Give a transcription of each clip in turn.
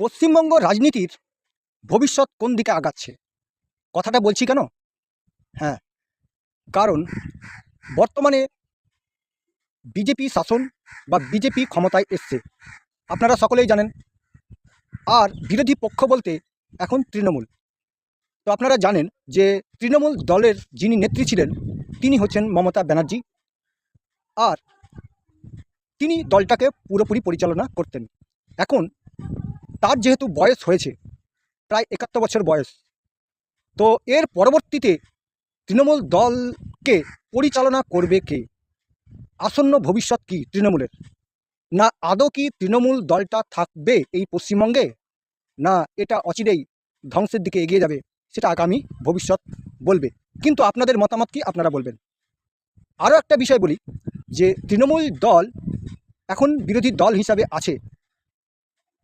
পশ্চিমবঙ্গ রাজনীতির ভবিষ্যৎ কোন দিকে আগাচ্ছে? কথাটা বলছি কেন? হ্যাঁ, কারণ বর্তমানে বিজেপি শাসন বা বিজেপি ক্ষমতায় এসছে, আপনারা সকলেই জানেন। আর বিরোধী পক্ষ বলতে এখন তৃণমূল। তো আপনারা জানেন যে তৃণমূল দলের যিনি নেত্রী ছিলেন তিনি হচ্ছেন মমতা ব্যানার্জি। আর তিনি দলটাকে পুরোপুরি পরিচালনা করতেন। এখন তার যেহেতু বয়স হয়েছে, প্রায় ৭১ বছর বয়স, তো এর পরবর্তীতে তৃণমূল দলকে পরিচালনা করবে কে? আসন্ন ভবিষ্যৎ কি তৃণমূলের? না আদৌ কি তৃণমূল দলটা থাকবে এই পশ্চিমবঙ্গে, না এটা অচিরেই ধ্বংসের দিকে এগিয়ে যাবে? সেটা আগামী ভবিষ্যৎ বলবে। কিন্তু আপনাদের মতামত কি, আপনারা বলবেন। আরও একটা বিষয় বলি, যে তৃণমূল দল এখন বিরোধী দল হিসাবে আছে।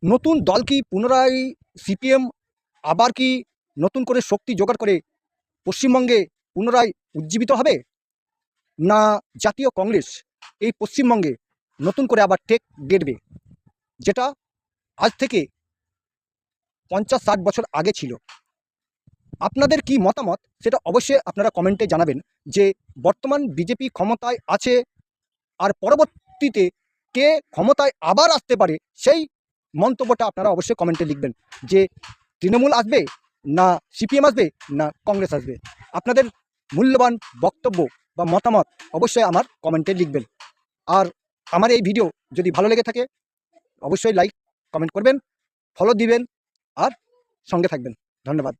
নতুন দল কি পুনরায় সিপিএম আবার কি নতুন করে শক্তি জোগাড় করে পশ্চিমবঙ্গে পুনরায় উজ্জীবিত হবে, না জাতীয় কংগ্রেস এই পশ্চিমবঙ্গে নতুন করে আবার টেক গেড়বে, যেটা আজ থেকে 50-60 বছর আগে ছিল? আপনাদের কি মতামত সেটা অবশ্যই আপনারা কমেন্টে জানাবেন। যে বর্তমান বিজেপি ক্ষমতায় আছে, আর পরবর্তীতে কে ক্ষমতায় আবার আসতে পারে, সেই মন্তব্যটা আপনারা অবশ্যই কমেন্টে লিখবেন। যে তৃণমূল আসবে, না সিপিএম আসবে, না কংগ্রেস আসবে? আপনাদের মূল্যবান বক্তব্য বা মতামত অবশ্যই আমার কমেন্টে লিখবেন। আর আমার এই ভিডিও যদি ভালো লেগে থাকে অবশ্যই লাইক কমেন্ট করবেন, ফলো দিবেন, আর সঙ্গে থাকবেন। ধন্যবাদ।